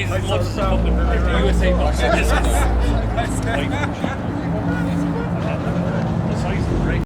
size as much as the USA box. The size is great.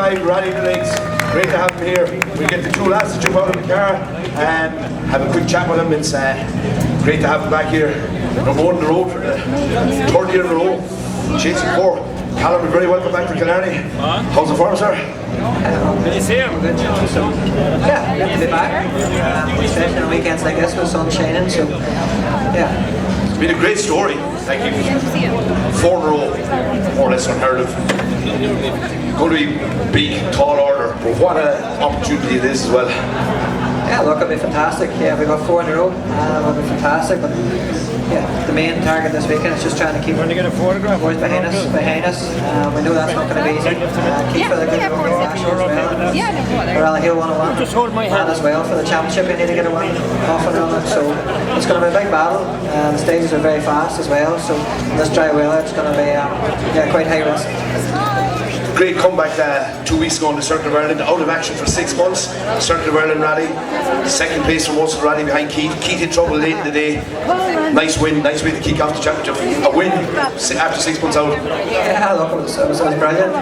Rally legs, great to have them here. We get the two lads to jump out of the car and have a quick chat with them. It's great to have them back here. Number one in the road for the third year in a row, chasing four. Callum, you're very welcome back to Killarney. How's the form, sir? Good to see him. Good. So, yeah, good to be back. Especially on weekends like this with sun shining. So, yeah. It's been a great story. Thank you. Four in a row, more or less unheard of. Going to be big, tall order, but what an opportunity it is as well. Yeah, look, it'll be fantastic. Yeah, we got 4 in a row. It'll be fantastic. But yeah, the main target this weekend is just trying to keep Going to get a photograph. boys behind us. We know that's not going to be easy. Keep for the good run last year as well. Yeah, no bother. Rally Hill 101. Just hold my hand And as well for the championship, we need to get a win off and on it. So it's going to be a big battle. The stages are very fast as well. So this dry weather, it's going to be quite high risk. Great comeback 2 weeks ago in the Circuit of Ireland, out of action for 6 months. Circuit of Ireland rally, second place for most of the rally behind Keith. Keith had trouble late in the day. Nice win, nice way to kick off the championship. A win after 6 months out. Yeah, look, it was brilliant.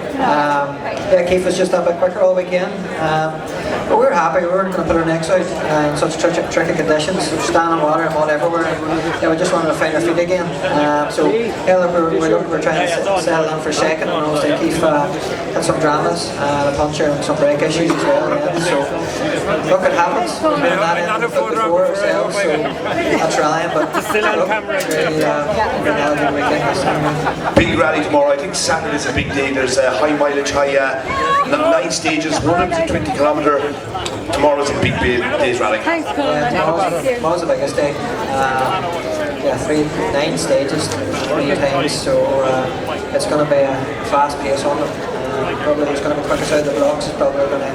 Keith was just a bit quicker all weekend. But we were happy. We weren't going to put our necks out in such tricky conditions, standing water and mud everywhere. We just wanted to find our feet again. We're trying to settle in for second. And obviously Keith had some dramas, a puncture and some brake issues as well. So look, it happens. We've been that before ourselves, so that's rallying. But still on camera. Big rally tomorrow. I think Saturday's a big day. There's a high mileage, 9 stages, 120 kilometre. Tomorrow's a big day's rally. Thanks, Tomorrow's the biggest day. 9 stages, 3 times, so it's going to be a fast pace on it. Probably it's going to be quickest out of the blocks. It's probably going to,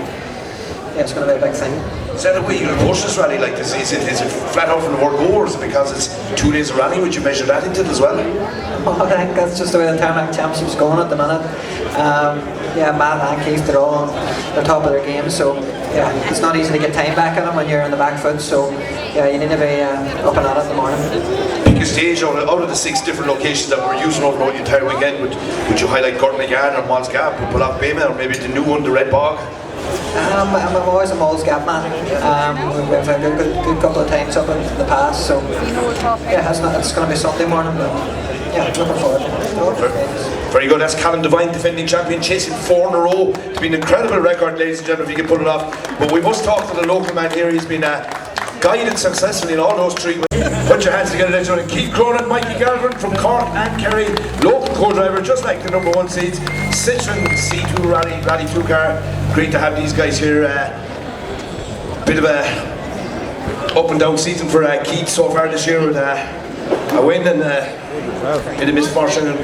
it's going to be a big thing. Is that the way you approach this rally like this? Is it flat out from the word go, or is it because it's 2 days of rally? Would you measure that into it as well? I think that's just the way the Tarmac Championship's going at the minute. Matt and Keith, they're all on the top of their game, so yeah, it's not easy to get time back at them when you're on the back foot, so yeah, you need to be up and at it in the morning. Pick a stage out of the 6 different locations that we're using over the entire weekend. Would you highlight Gordon McGann or Malls Gap, or Pull-Off Bayman, or maybe the new one, the Redbog? I'm always a Malls Gap man. We've had a good couple of times up in the past, so yeah, it's going to be Sunday morning, but yeah, looking forward to it. Very good. That's Callum Devine, defending champion, chasing 4 in a row. It's been an incredible record, ladies and gentlemen, if you can pull it off. But we must talk to the local man here. He's been guided successfully in all those 3. Put your hands together, ladies and gentlemen. Keith Cronin, Mikey Galvin from Cork and Kerry, local co-driver, just like the number 1 seeds. Citroen C2 Rally 2 car. Great to have these guys here. Bit of a up and down season for Keith so far this year with a win and a bit of misfortune in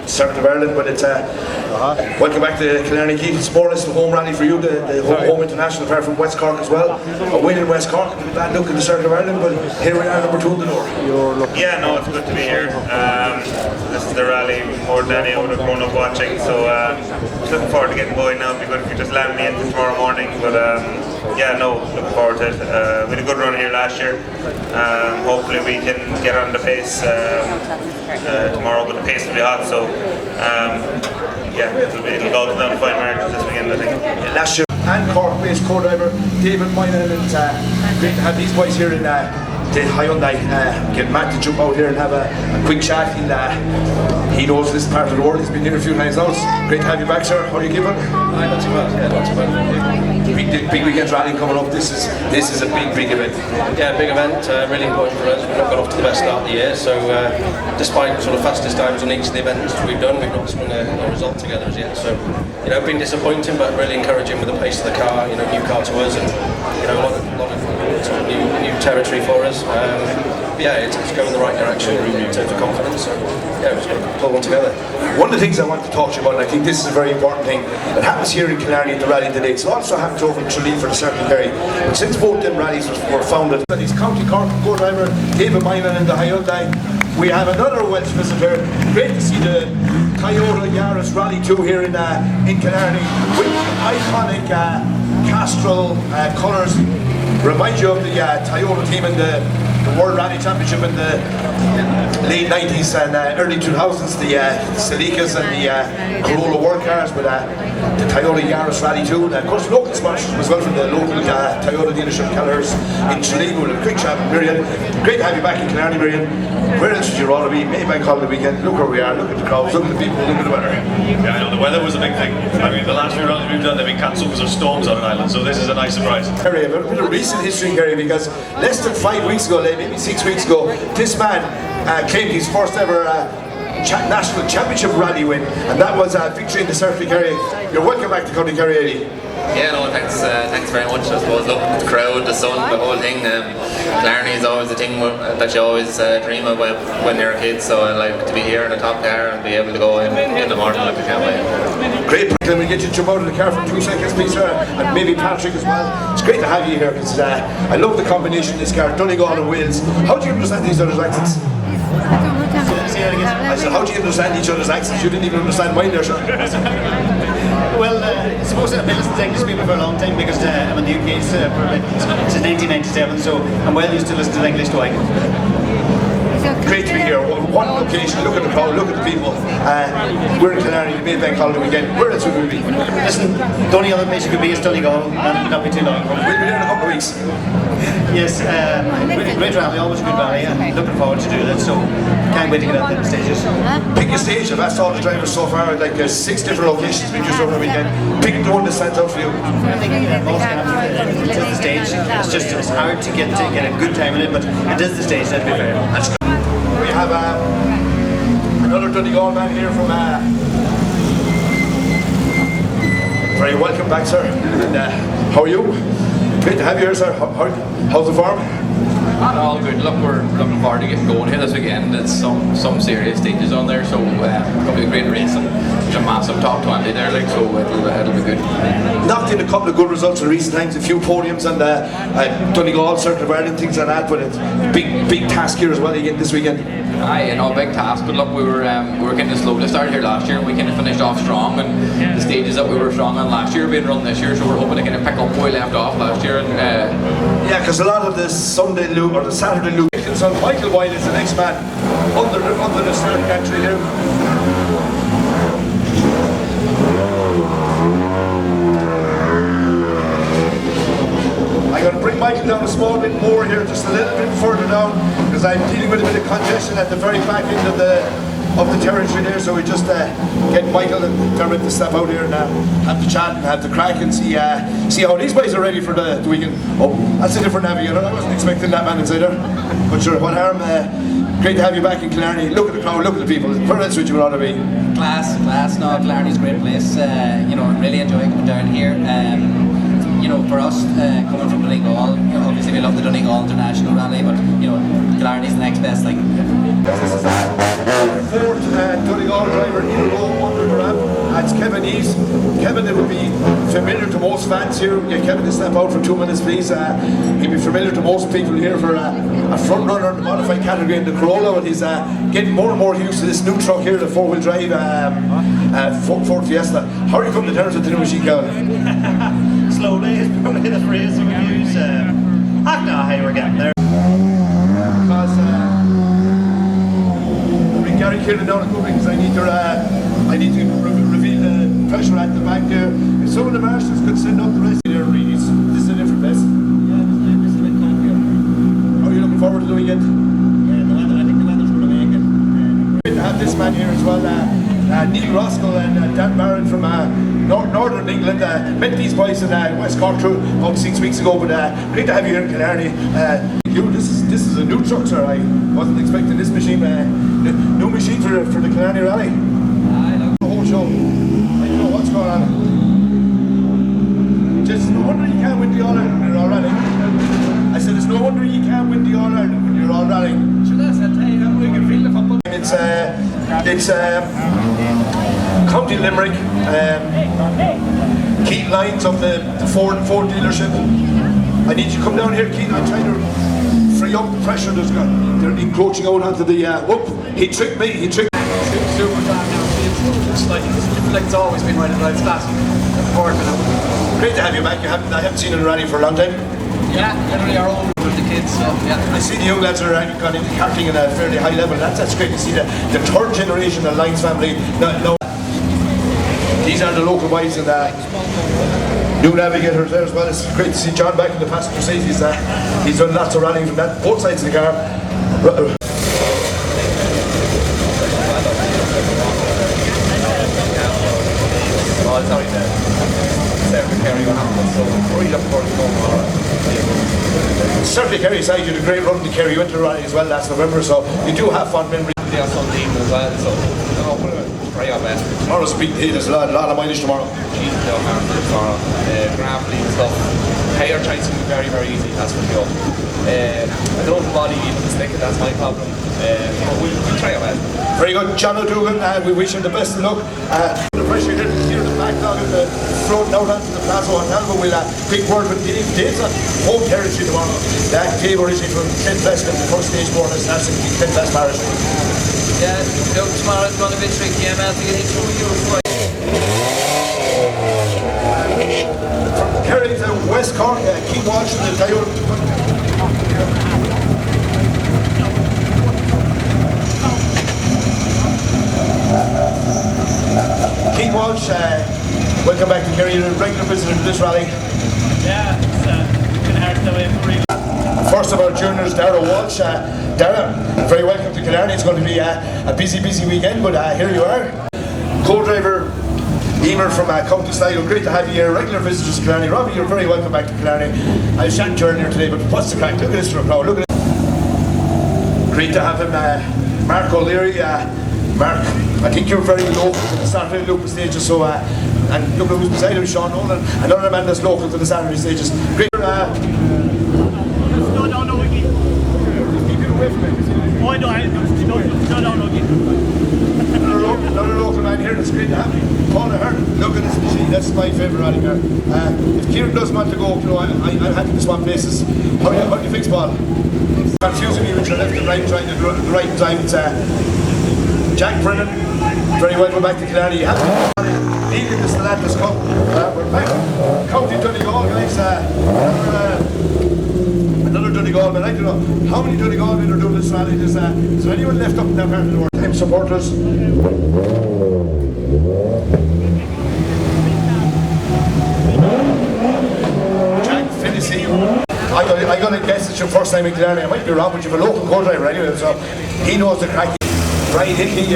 Circuit of Ireland, but it's welcome back to Killarney, Keith. It's more or less the home rally for you, the home international, apart from West Cork as well. A win in West Cork, a bad look in the Circuit of Ireland, but here we are, number 2 in the door. Yeah, no, it's good to be here. This is the rally more than any I would have grown up watching, so just looking forward to getting going now. It'd be good if you just land me in tomorrow morning, but yeah, no, looking forward to it. We had a good run here last year. Hopefully we can get on the pace tomorrow, but the pace will be hot, so yeah, it'll go down to fine margins this weekend, I think. Last year, and Cork-based co-driver David Moynihan, and it's great to have these boys here in the Hyundai. Get Matt to jump out here and have a quick chat. He knows this part of the world. He's been here a few times now. It's great to have you back, sir. How are you keeping? Not too bad. Yeah, not too bad. Big weekend rally coming up. This is a big event. Yeah, big event. Really important for us. We've not got off to the best start of the year. So despite sort of fastest times on each of the events we've done, we've not strung a result together as yet. So been disappointing, but really encouraging with the pace of the car. New car to us, and a lot of sort of new territory for us. It's going in the right direction in terms of confidence. So we've just got to pull one together. One of the things I want to talk to you about, and I think this is a very important thing, that happens here in Killarney at the rally today. It also happens over in Tralee for the Ceremonial. But since both them rallies were founded, he's County Cork co-driver David Minan in the Hyundai. We have another Welsh visitor. Great to see the Toyota Yaris Rally 2 here in Killarney with iconic Castrol colours. Remind you of the Toyota team in the World Rally Championship in the late 90s and early 2000s, the Celicas and the Corolla World Cars with the Toyota Yaris Rally 2. And of course, local sponsors as well from the local Toyota dealership Keller's in Tralee with a quick chat with Miriam. Great to have you back in Killarney, Miriam. Where else would you rather be? Maybank Holiday weekend. Look where we are, look at the crowds, look at the people, look at the weather. Yeah, I know the weather was a big thing. I mean, the last few rallies we've done, they've been cancelled because of storms on an island, so this is a nice surprise. Kerry, a bit of recent history, Kerry, because less than 5 weeks ago, maybe 6 weeks ago, this man claimed his first ever national championship rally win, and that was a victory in the Circuit Kerry. You're welcome back to County Kerry, Eddie. Yeah, no, thanks very much. I suppose, look, the crowd, the sun, the whole thing. Killarney is always the thing that you always dream of when you're a kid. So I like to be here in a top car and be able to go in the morning. Like, I can't wait. Great. Can we get you to jump out of the car for 2 seconds, please, sir? And maybe Patrick as well. It's great to have you here because I love the combination of this car, Donegal and Wales. How do you understand these other's accents? I said, how do you understand each other's accents? You didn't even understand mine there, sir. Well, I suppose I've been listening to English people for a long time because I'm in the UK since 1997, so I'm well used to listening to English to Great to be here. One location, look at the crowd, look at the people. We're in Killarney, the Maybank Holiday weekend. Where else would we be? Listen, the only other place you could be is Donegal, and not be too long. We'll be there in a couple of weeks. Yes, great rally, always a good rally, and looking forward to doing it, so can't wait to get out there the stages. Pick a stage. I've asked all the drivers so far, like 6 different locations we just over the weekend. Pick the one that stands out for you. I think most have to the stage. It's hard to get a good time in it, but it is the stage, that'd be fair. We have another Donegal man here from very welcome back, sir. And how are you? Great to have you here, sir. How's the farm? All good. Look, we're looking forward to getting going here this weekend. It's some serious stages on there, so it'll be a great race, and there's a massive top 20 there, like, so it'll be good. Knocked in a couple of good results in recent times, a few podiums and Donegal, Circuit of Ireland, things like that, but it's big task here as well again this weekend. Aye, big task, but look, we were kind of slow to start here last year, and we kind of finished off strong, and the stages that we were strong on last year have been run this year, so we're hoping to kind of pick up where we left off last year. And yeah, because a lot of the Sunday loop or the Saturday loop, so Michael White is the next man under the start gantry here. I'm going to bring Michael down a small bit more here, just a little bit further down, because I'm dealing with a bit of congestion at the very back end of the territory there, so we just get Michael and Dermot to step out here and have the chat and have the crack and see how these boys are ready for the weekend. Oh, that's a different navigator. I wasn't expecting that man inside there. But sure, what harm. Great to have you back in Killarney. Look at the crowd, look at the people. Where else would you rather be? Class. No, Killarney's a great place. Really enjoy coming down here. For us, coming from Donegal, obviously we love the Donegal International Rally, but Killarney's the next best thing. This is the 4th Donegal driver in a row under the ramp. That's Kevin East. Kevin, it will be familiar to most fans here. Get Kevin to step out for 2 minutes, please. He'll be familiar to most people here for a front runner in the modified category in the Corolla, but he's getting more and more used to this new truck here, the 4-wheel drive Ford Fiesta. How are you coming to terms with the new machine, Kevin? Slowly, it's probably the phrase we use. I don't know how we're getting there. Because we Gary Kieran down a couple because I need to reveal the pressure at the back there. If some of the marshals could send up the rest of their reads, this is a different best. Yeah, this is a bit comfier. How are you looking forward to the weekend? Yeah, I think the weather's going to make it. Great to have this man here as well, Neil Roskell and Dan Barrett from Northern England. Met these boys in West Cork about 6 weeks ago, but great to have you here in Killarney. This is a new truck, sir. I wasn't expecting this machine. New machine for the Killarney Rally. The whole show. I don't know what's going on. Just no wonder you can't win the All-Ireland when you're all rallying. I said it's no wonder you can't win the All-Ireland when you're all rallying. Sure, that's a time how we can feel the football. It's County Limerick, Keith Lyons of the Ford dealership. I need you to come down here, Keith. I'm trying to free up the pressure they're encroaching out onto the whoop. He tricked me, Super fan now. It's like it's always been right in the right spot. Great to have you back. I haven't seen you in a rally for a long time. Yeah, generally our own with the kids, so yeah. I see the young lads are gone into karting at a fairly high level. That's great to see the third generation of Lyons family. No, these are the local boys and new navigators there as well. It's great to see John back in the passenger seat. He's done lots of rallying from both sides of the car. Certainly Kerry side, you had a great run to Kerry. You went to rally as well last November, so you do have fun memories. They are Sunday evening as well, so try our best. Tomorrow's a big day, there's a lot of mileage tomorrow. Tomorrow, gravelly and stuff. Hair tries to be very, very easy, that's for sure. I don't have the body even to stick it, that's my problem. We'll try our best. Very good, John O'Dugan, we wish him the best of luck. The pressure here in the backlog of the floating out onto the Plaza Hotel, but we'll quick word with Dave. Dave's on home territory tomorrow. Dave originally from Clint West and the first stage bonus, that's in Clint West Parish. Yeah, tomorrow is going to be tricky, yeah, man, to get into you. From Kerry to West Cork, keep watching the diode. Keith Walsh, welcome back to Kerry. You're a regular visitor to this rally. Yeah, it's been hard to wait for real. First of our juniors, Dara Walsh. Dara, very welcome to Killarney. It's going to be a busy weekend, but here you are. Co-driver Emer from County Sligo. Great to have you here. Regular visitors to Killarney. Robbie, you're very welcome back to Killarney. I was chatting to you earlier today, but what's the crack? Look at this for a crowd. Look at it. Great to have him, Mark O'Leary. Mark, I think you're very local to the Saturday local stages, so and look who's beside him, Sean Nolan, another man that's local to the Saturday stages. Great. No, Wiggy. Keep it away from it. Oh, I know, Wiggy. Another local man here, it's great to have you. Paul Ahern, look at this machine, that's my favourite rally car. If Kieran doesn't want to go, you know, I'm happy to swap places. How do you fix, Paul? Confusing me with your left and right, trying to do the right time. It's Jack Brennan, very welcome back to Killarney. Needing this Stellantis Cup. We're back. County Donegal, guys. Another Donegal man. I don't know how many Donegal men are doing this rally. Is there anyone left up in that part of the world? Time supporters. Jack Finney, I'm going to guess it's your first time in Killarney. I might be wrong, but you have a local co-driver anyway, so he knows the crack. Brian Hickey,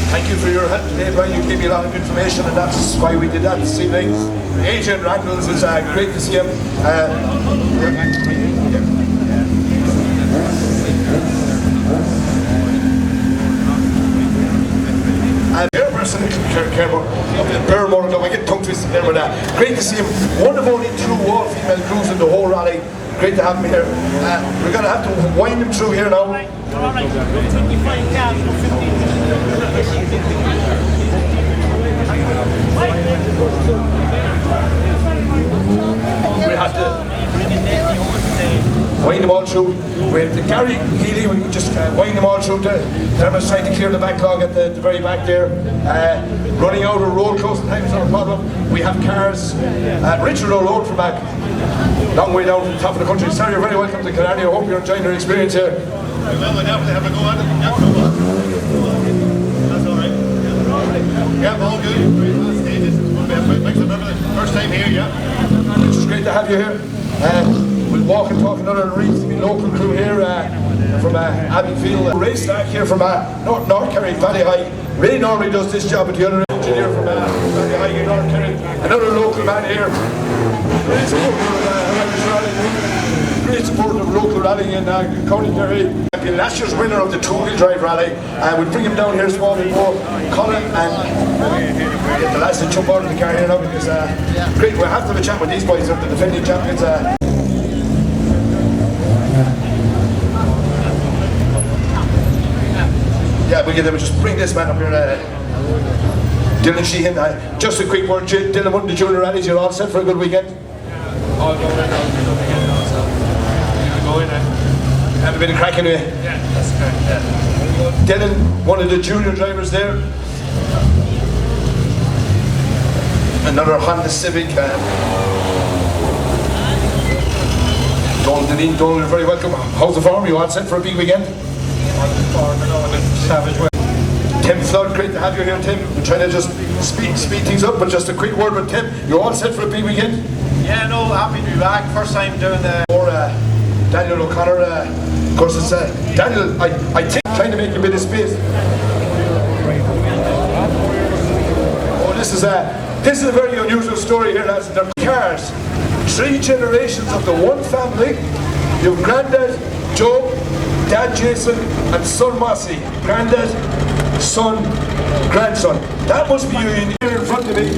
thank you for your help today, Brian. You gave me a lot of information, and that's why we did that this evening. Adrian Randalls, it's great to see him. Chairperson of the Bearmore Club, I get tongue twisted there, but great to see him. One of only two all-female crews in the whole rally. Great to have him here. We're going to have to wind him through here now. We have to wind them all through. We have to Gary Healy, we just wind them all through. Dermot's trying to clear the backlog at the very back there. Running out of road closing time is not a problem. We have cars. Richard O'Rourke from back. Long way down from the top of the country. Sir, you're very welcome to Killarney. I hope you're enjoying your experience here. Well, we'll definitely have a go at it. That's alright. Yeah, all good. First time here, yeah. It's just great to have you here. We'll walk and talk another reasonably local crew here. from Abbeyfield. Race back here from North Kerry, Valley High. Ray normally does this job, but the other engineer from Valley High in North Kerry. Another local man here. Great supporter of local rallying in County Kerry. Last year's winner of the two-wheel drive rally. We'll bring him down here small bit more. Colin and get the lads to jump out of the car here now because great. We'll have to have a chat with these boys. They're the defending champions. Yeah, we get them. Just bring this man up here. Dylan Sheehan. Just a quick word. Dylan won the junior rallies. You're all set for a good weekend? All going in now. Go in. Have a bit of crack anyway. Yeah, that's correct. Yeah. Dylan, one of the junior drivers there. Another Honda Civic. Donald, you're very welcome. How's the farm? You all set for a big weekend? Tim Flood, great to have you here, Tim. We're trying to just speed things up, but just a quick word with Tim. You're all set for a big weekend? Yeah, no, happy to be back. First time doing the... Or Daniel O'Connor, of course it's Daniel, I think, trying to make a bit of space. Oh, this is a very unusual story here, lads. They're cars. 3 generations of the one family. You have Grandad Joe, Dad Jason, and son Mossy. Grandad, son, grandson. That must be you here in front of me.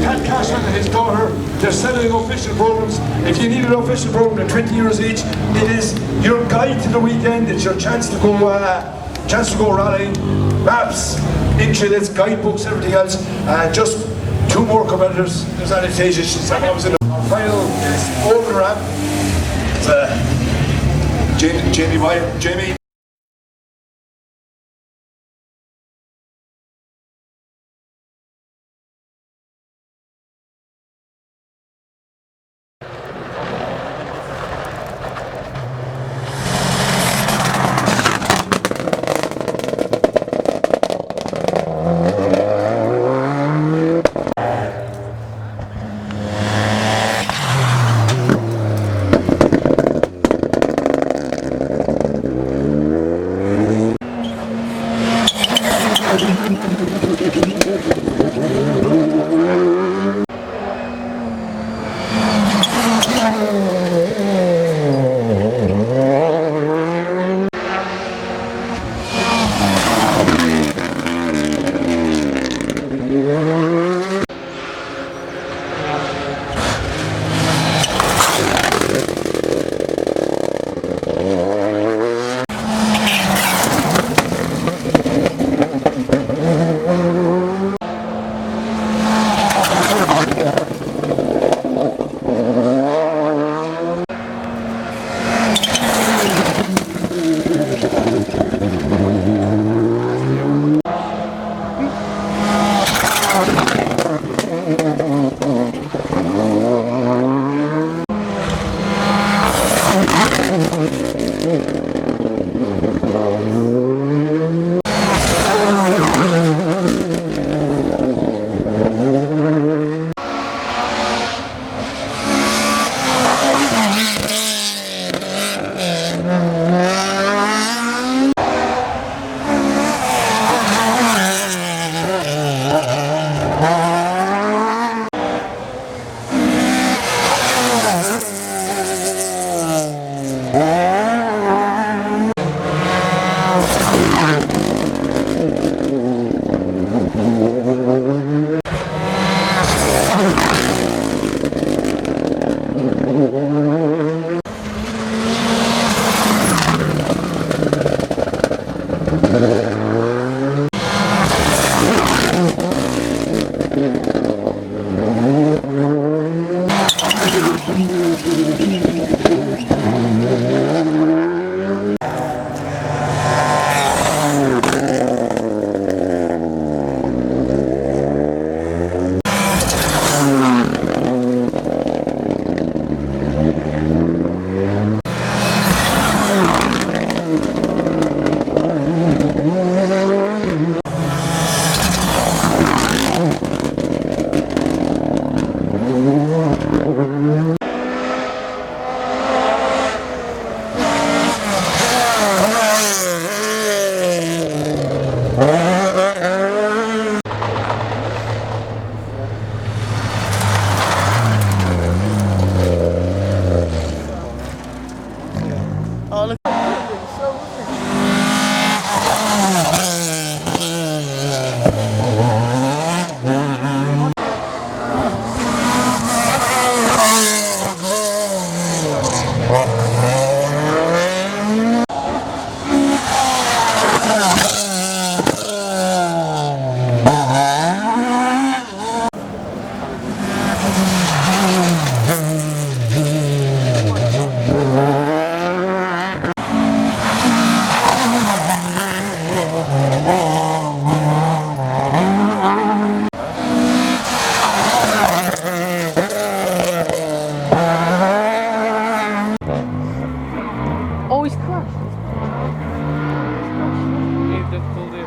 Pat Cashan and his daughter, they're selling official programs. If you need an official program, they're 20 euros each. It is your guide to the weekend. It's your chance to go rallying. Maps, intranet, guidebooks, everything else. Just 2 more competitors. There's Anastasia. She's always in our final over ramp. It's Jamie Wyatt. Jamie. Oh, he's crashed. Leave difficulty.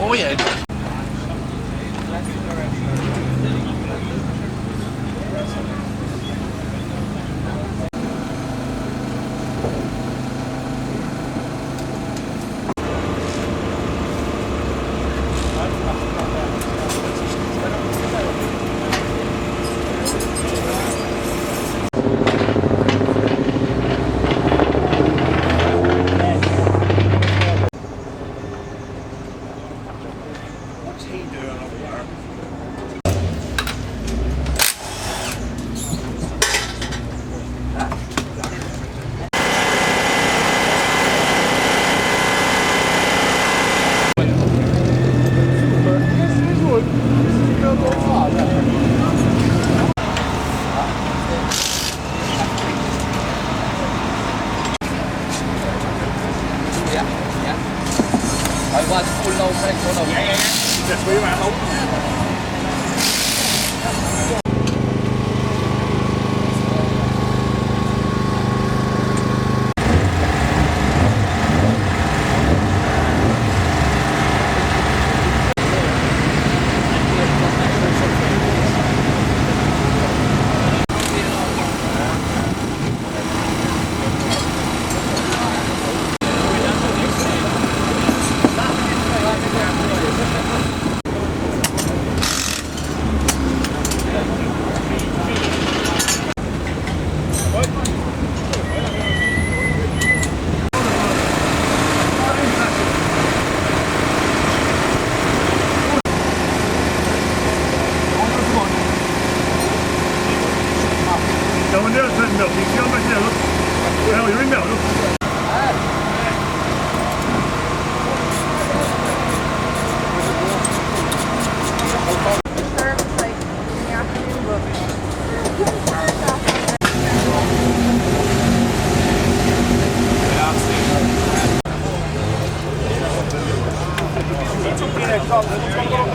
Oh yeah. It's okay,